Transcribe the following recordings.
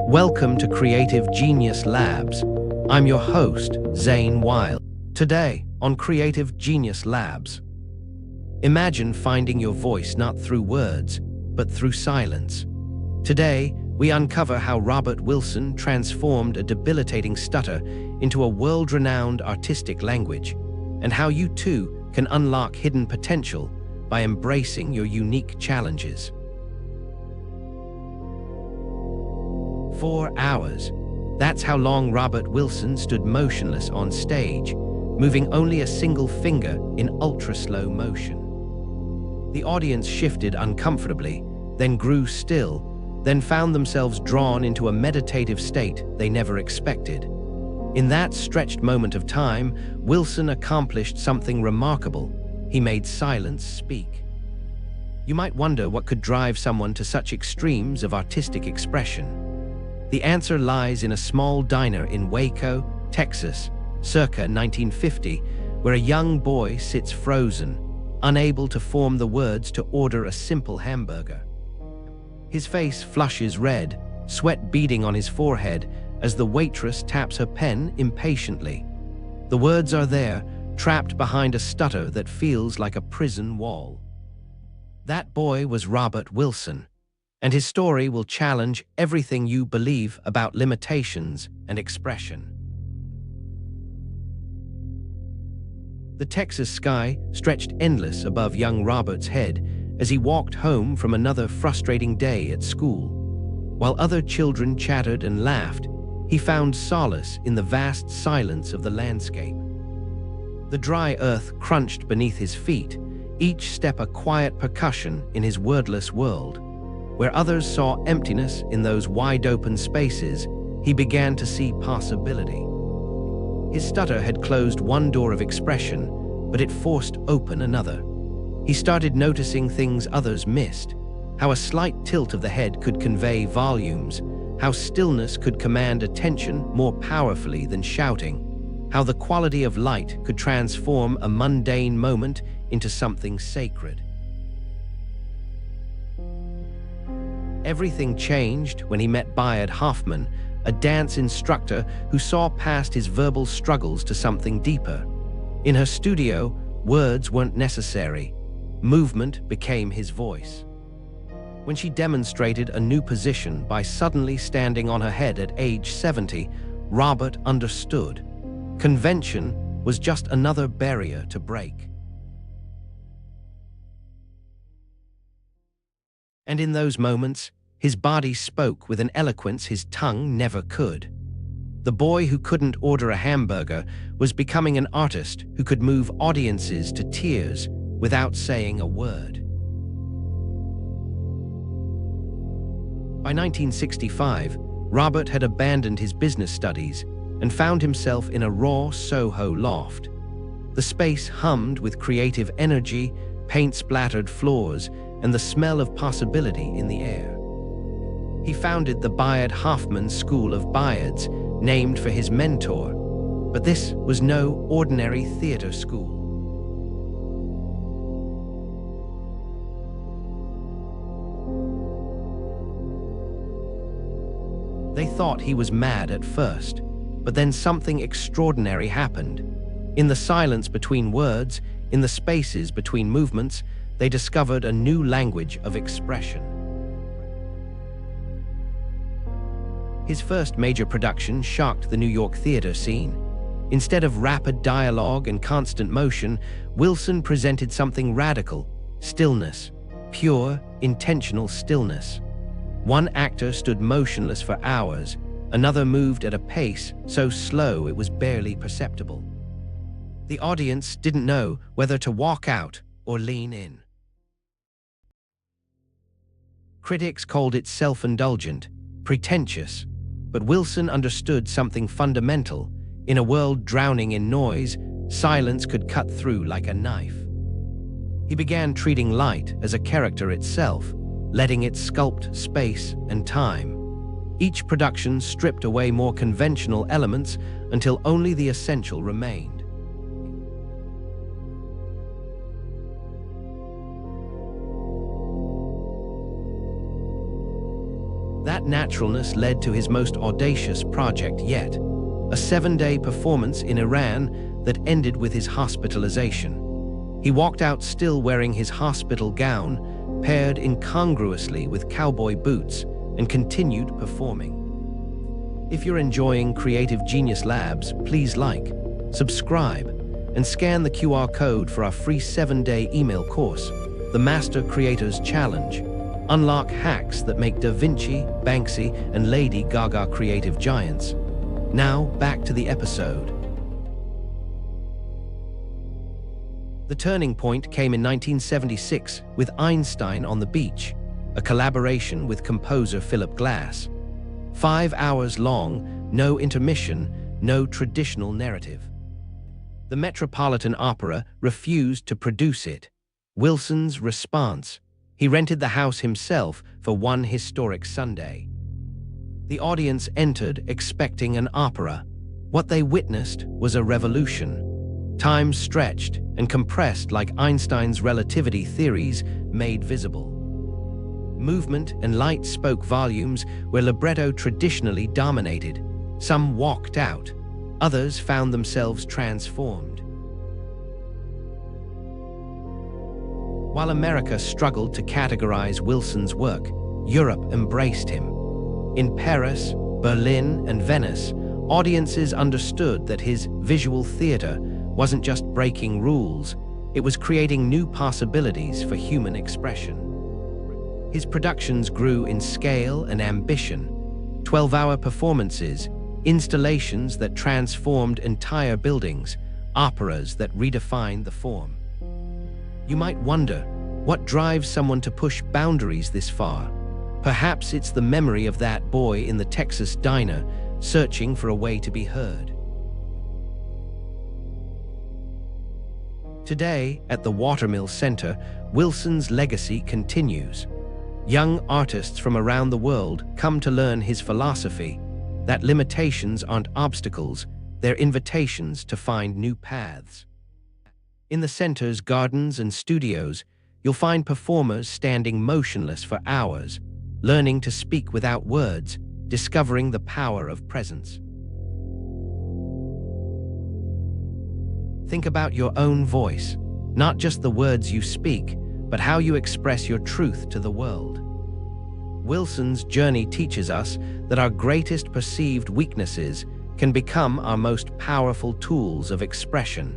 Welcome to Creative Genius Labs. I'm your host, Zane Wild. Today, on Creative Genius Labs, imagine finding your voice not through words, but through silence. Today, we uncover how Robert Wilson transformed a debilitating stutter into a world-renowned artistic language, and how you too can unlock hidden potential by embracing your unique challenges. 4 hours. That's how long Robert Wilson stood motionless on stage, moving only a single finger in ultra-slow motion. The audience shifted uncomfortably, then grew still, then found themselves drawn into a meditative state they never expected. In that stretched moment of time, Wilson accomplished something remarkable. He made silence speak. You might wonder what could drive someone to such extremes of artistic expression. The answer lies in a small diner in Waco, Texas, circa 1950, where a young boy sits frozen, unable to form the words to order a simple hamburger. His face flushes red, sweat beading on his forehead as the waitress taps her pen impatiently. The words are there, trapped behind a stutter that feels like a prison wall. That boy was Robert Wilson, and his story will challenge everything you believe about limitations and expression. The Texas sky stretched endless above young Robert's head as he walked home from another frustrating day at school. While other children chattered and laughed, he found solace in the vast silence of the landscape. The dry earth crunched beneath his feet, each step a quiet percussion in his wordless world. Where others saw emptiness in those wide-open spaces, he began to see possibility. His stutter had closed one door of expression, but it forced open another. He started noticing things others missed, how a slight tilt of the head could convey volumes, how stillness could command attention more powerfully than shouting, how the quality of light could transform a mundane moment into something sacred. Everything changed when he met Bayard Hoffman, a dance instructor who saw past his verbal struggles to something deeper. In her studio, words weren't necessary. Movement became his voice. When she demonstrated a new position by suddenly standing on her head at age 70, Robert understood. Convention was just another barrier to break. And in those moments, his body spoke with an eloquence his tongue never could. The boy who couldn't order a hamburger was becoming an artist who could move audiences to tears without saying a word. By 1965, Robert had abandoned his business studies and found himself in a raw Soho loft. The space hummed with creative energy, paint-splattered floors, and the smell of possibility in the air. He founded the Bayard Hoffman School of Bayards, named for his mentor, but this was no ordinary theater school. They thought he was mad at first, but then something extraordinary happened. In the silence between words, in the spaces between movements, they discovered a new language of expression. His first major production shocked the New York theater scene. Instead of rapid dialogue and constant motion, Wilson presented something radical: stillness, pure, intentional stillness. One actor stood motionless for hours, another moved at a pace so slow it was barely perceptible. The audience didn't know whether to walk out or lean in. Critics called it self-indulgent, pretentious, but Wilson understood something fundamental. In a world drowning in noise, silence could cut through like a knife. He began treating light as a character itself, letting it sculpt space and time. Each production stripped away more conventional elements until only the essential remained. That naturalness led to his most audacious project yet, a 7-day performance in Iran that ended with his hospitalization. He walked out still wearing his hospital gown, paired incongruously with cowboy boots, and continued performing. If you're enjoying Creative Genius Labs, please like, subscribe, and scan the QR code for our free 7-day email course, The Master Creators Challenge. Unlock hacks that make Da Vinci, Banksy, and Lady Gaga creative giants. Now, back to the episode. The turning point came in 1976 with Einstein on the Beach, a collaboration with composer Philip Glass. 5 hours long, no intermission, no traditional narrative. The Metropolitan Opera refused to produce it. Wilson's response: he rented the house himself for one historic Sunday. The audience entered expecting an opera. What they witnessed was a revolution. Time stretched and compressed like Einstein's relativity theories made visible. Movement and light spoke volumes where libretto traditionally dominated. Some walked out, others found themselves transformed. While America struggled to categorize Wilson's work, Europe embraced him. In Paris, Berlin, and Venice, audiences understood that his visual theater wasn't just breaking rules, it was creating new possibilities for human expression. His productions grew in scale and ambition. 12-hour performances, installations that transformed entire buildings, operas that redefined the form. You might wonder, what drives someone to push boundaries this far? Perhaps it's the memory of that boy in the Texas diner, searching for a way to be heard. Today, at the Watermill Center, Wilson's legacy continues. Young artists from around the world come to learn his philosophy, that limitations aren't obstacles, they're invitations to find new paths. In the center's gardens and studios, you'll find performers standing motionless for hours, learning to speak without words, discovering the power of presence. Think about your own voice, not just the words you speak, but how you express your truth to the world. Wilson's journey teaches us that our greatest perceived weaknesses can become our most powerful tools of expression.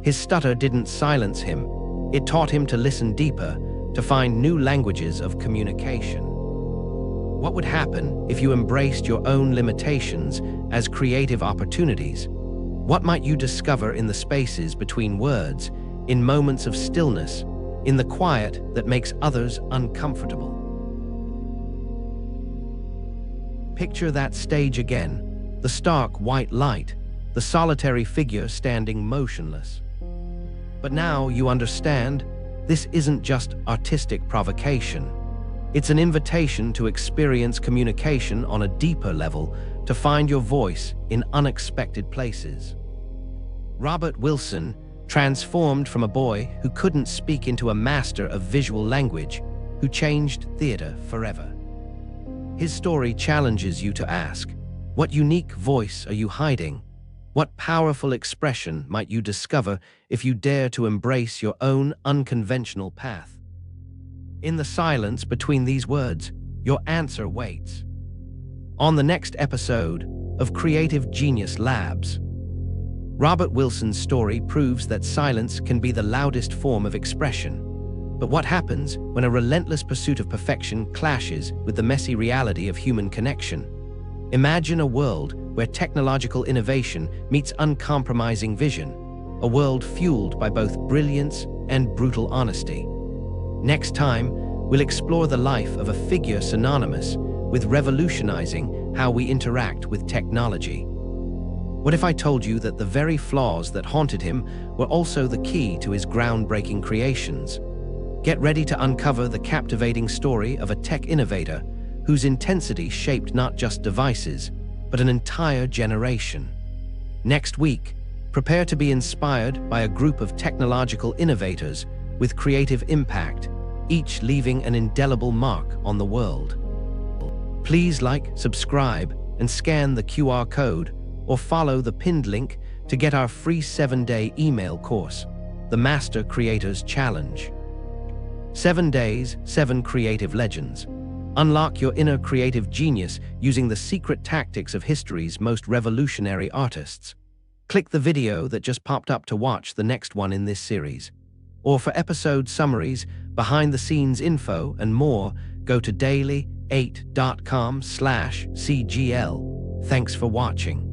His stutter didn't silence him, it taught him to listen deeper, to find new languages of communication. What would happen if you embraced your own limitations as creative opportunities? What might you discover in the spaces between words, in moments of stillness, in the quiet that makes others uncomfortable? Picture that stage again, the stark white light, the solitary figure standing motionless. But now you understand, this isn't just artistic provocation. It's an invitation to experience communication on a deeper level, to find your voice in unexpected places. Robert Wilson transformed from a boy who couldn't speak into a master of visual language, who changed theater forever. His story challenges you to ask, what unique voice are you hiding? What powerful expression might you discover if you dare to embrace your own unconventional path? In the silence between these words, your answer waits. On the next episode of Creative Genius Labs, Robert Wilson's story proves that silence can be the loudest form of expression. But what happens when a relentless pursuit of perfection clashes with the messy reality of human connection? Imagine a world where technological innovation meets uncompromising vision, a world fueled by both brilliance and brutal honesty. Next time, we'll explore the life of a figure synonymous with revolutionizing how we interact with technology. What if I told you that the very flaws that haunted him were also the key to his groundbreaking creations? Get ready to uncover the captivating story of a tech innovator whose intensity shaped not just devices, but an entire generation. Next week, prepare to be inspired by a group of technological innovators with creative impact, each leaving an indelible mark on the world. Please like, subscribe, and scan the QR code or follow the pinned link to get our free 7-day email course, The Master Creators Challenge. 7 days, 7 creative legends. Unlock your inner creative genius using the secret tactics of history's most revolutionary artists. Click the video that just popped up to watch the next one in this series. Or for episode summaries, behind-the-scenes info, and more, go to daily8.com/CGL. Thanks for watching.